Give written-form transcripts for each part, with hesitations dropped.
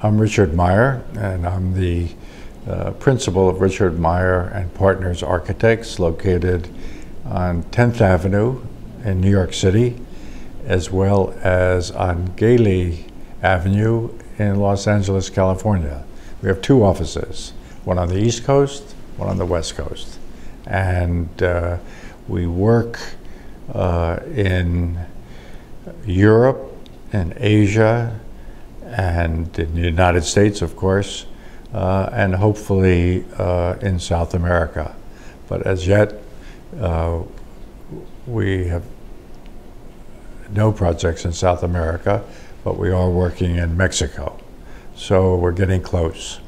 I'm Richard Meier, and I'm the principal of Richard Meier and Partners Architects, located on 10th Avenue in New York City, as well as on Gailey Avenue in Los Angeles, California. We have two offices, one on the East Coast, one on the West Coast. And we work in Europe and Asia and in the United States, of course, and hopefully in South America. But as yet, we have no projects in South America, but we are working in Mexico. So we're getting close.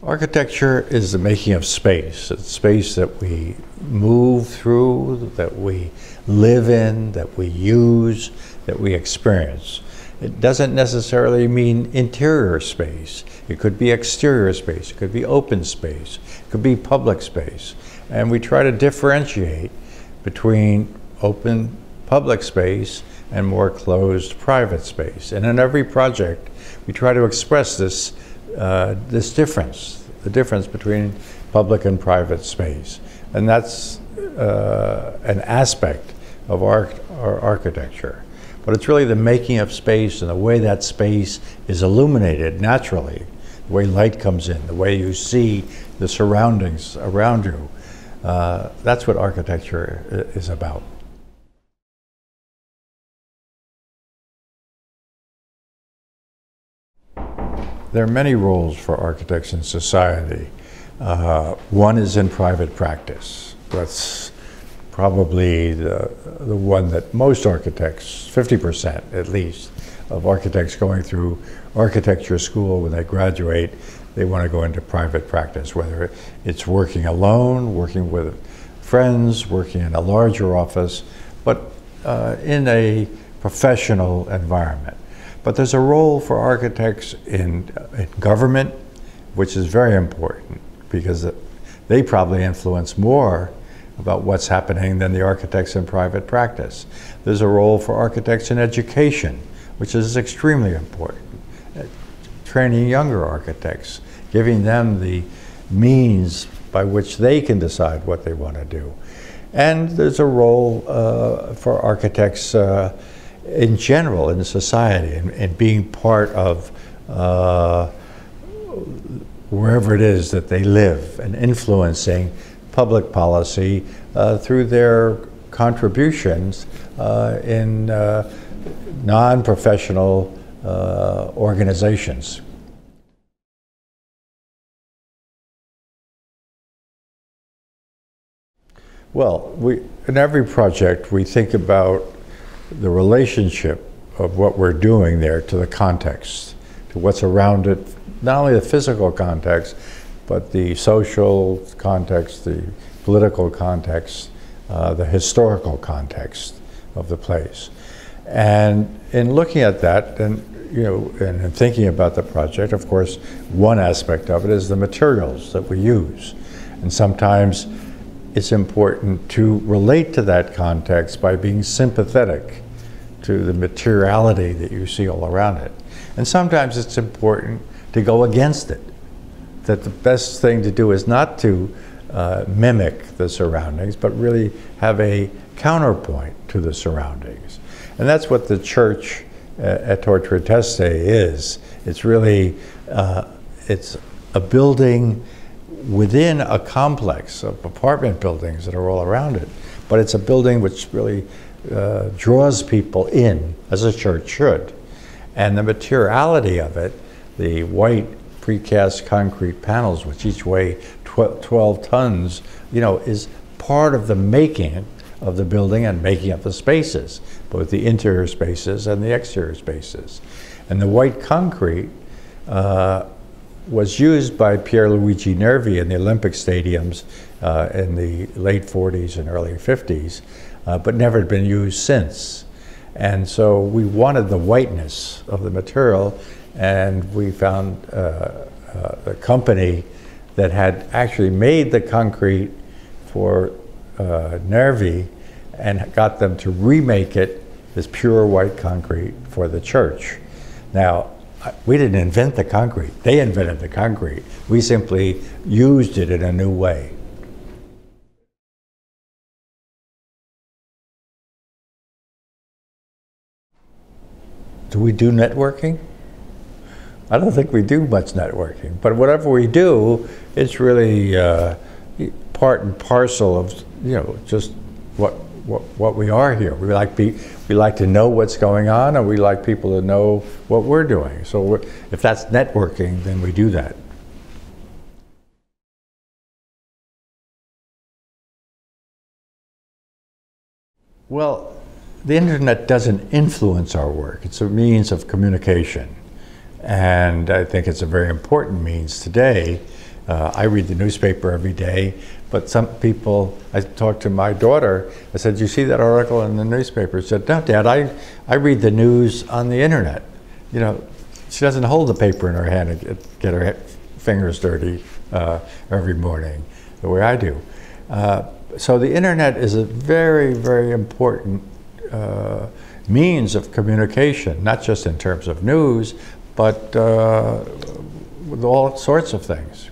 Architecture is the making of space. It's space that we move through, that we live in, that we use, that we experience. It doesn't necessarily mean interior space. It could be exterior space. It could be open space. It could be public space. And we try to differentiate between open public space and more closed private space. And in every project, we try to express this the difference between public and private space. And that's an aspect of our architecture. But it's really the making of space and the way that space is illuminated naturally, the way light comes in, the way you see the surroundings around you. That's what architecture is about. There are many roles for architects in society. One is in private practice. That's probably the one that most architects, 50% at least, of architects going through architecture school, when they graduate, they want to go into private practice, whether it's working alone, working with friends, working in a larger office, but in a professional environment. But there's a role for architects in government, which is very important, because they probably influence more about what's happening than the architects in private practice. There's a role for architects in education, which is extremely important. Training younger architects, giving them the means by which they can decide what they want to do. And there's a role for architects in general in society, and being part of wherever it is that they live, and influencing public policy through their contributions in non-professional organizations. Well, in every project we think about the relationship of what we're doing there to the context, to what's around it, not only the physical context, but the social context, the political context, the historical context of the place. And in looking at that, and in thinking about the project, of course, one aspect of it is the materials that we use. And sometimes it's important to relate to that context by being sympathetic to the materiality that you see all around it. And sometimes it's important to go against it, that the best thing to do is not to mimic the surroundings, but really have a counterpoint to the surroundings. And that's what the church at Torre Teste is. It's really, it's a building within a complex of apartment buildings that are all around it. But it's a building which really draws people in, as a church should. And the materiality of it, the white precast concrete panels, which each weigh 12 tons, is part of the making of the building and making of the spaces, both the interior spaces and the exterior spaces. And the white concrete was used by Pierluigi Nervi in the Olympic stadiums in the late 40s and early 50s, but never had been used since. And so we wanted the whiteness of the material, and we found a company that had actually made the concrete for Nervi and got them to remake it as pure white concrete for the church. Now, we didn't invent the concrete. They invented the concrete. We simply used it in a new way. Do we do networking? I don't think we do much networking, but whatever we do, it's really part and parcel of, you know, just what we are here. We like to know what's going on, and we like people to know what we're doing. So if that's networking, then we do that. Well, the internet doesn't influence our work. It's a means of communication. And I think it's a very important means today. I read the newspaper every day, but some people, I talked to my daughter, I said, "Did you see that article in the newspaper?" She said, "No, Dad, I read the news on the internet." You know, she doesn't hold the paper in her hand and get her fingers dirty every morning the way I do. So the internet is a very, very important means of communication, not just in terms of news, but with all sorts of things.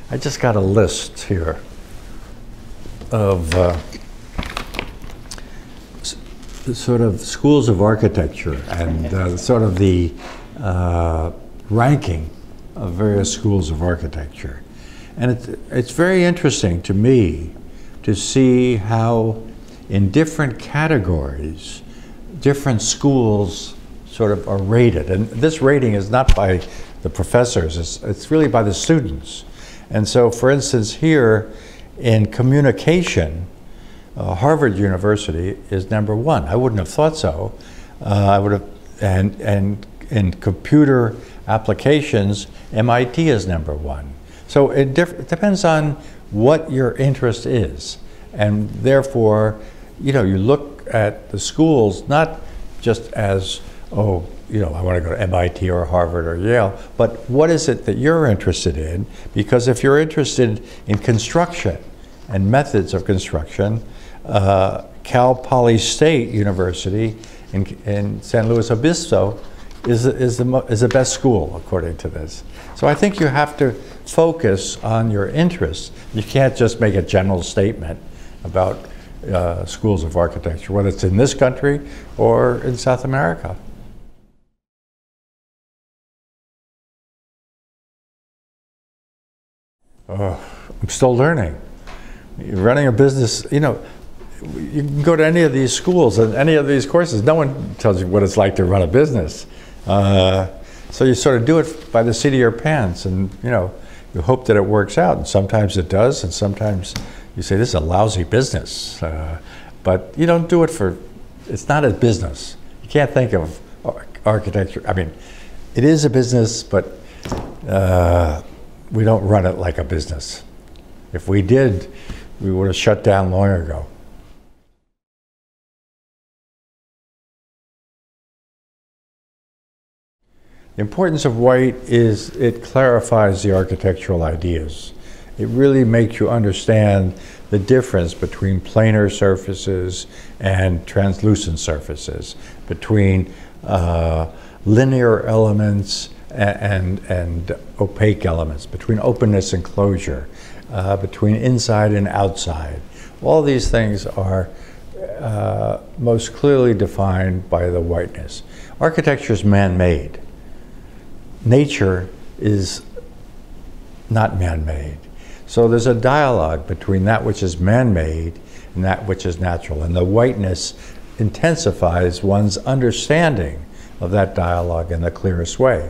I just got a list here of sort of schools of architecture and sort of the ranking of various schools of architecture. And it's very interesting to me to see how in different categories, different schools sort of are rated. And this rating is not by the professors, it's really by the students. And so, for instance, here in communication, Harvard University is #1. I wouldn't have thought so. I would have, and in computer applications, MIT is #1. So it depends on what your interest is, and therefore, you know, you look at the schools not just as, oh, you know, I want to go to MIT or Harvard or Yale, but what is it that you're interested in? Because if you're interested in construction and methods of construction, Cal Poly State University in San Luis Obispo is the best school according to this. So I think you have to focus on your interests. You can't just make a general statement about schools of architecture, whether it's in this country or in South America. I'm still learning. Running a business, you know, you can go to any of these schools and any of these courses, no one tells you what it's like to run a business. So you sort of do it by the seat of your pants, and you know, you hope that it works out, and sometimes it does, and sometimes you say, this is a lousy business. But you don't do it for, it's not a business. You can't think of architecture, I mean, it is a business, but we don't run it like a business. If we did, we would have shut down long ago. The importance of white is it clarifies the architectural ideas. It really makes you understand the difference between planar surfaces and translucent surfaces, between linear elements and opaque elements, between openness and closure, between inside and outside. All these things are most clearly defined by the whiteness. Architecture is man-made. Nature is not man-made. So there's a dialogue between that which is man-made and that which is natural. And the whiteness intensifies one's understanding of that dialogue in the clearest way.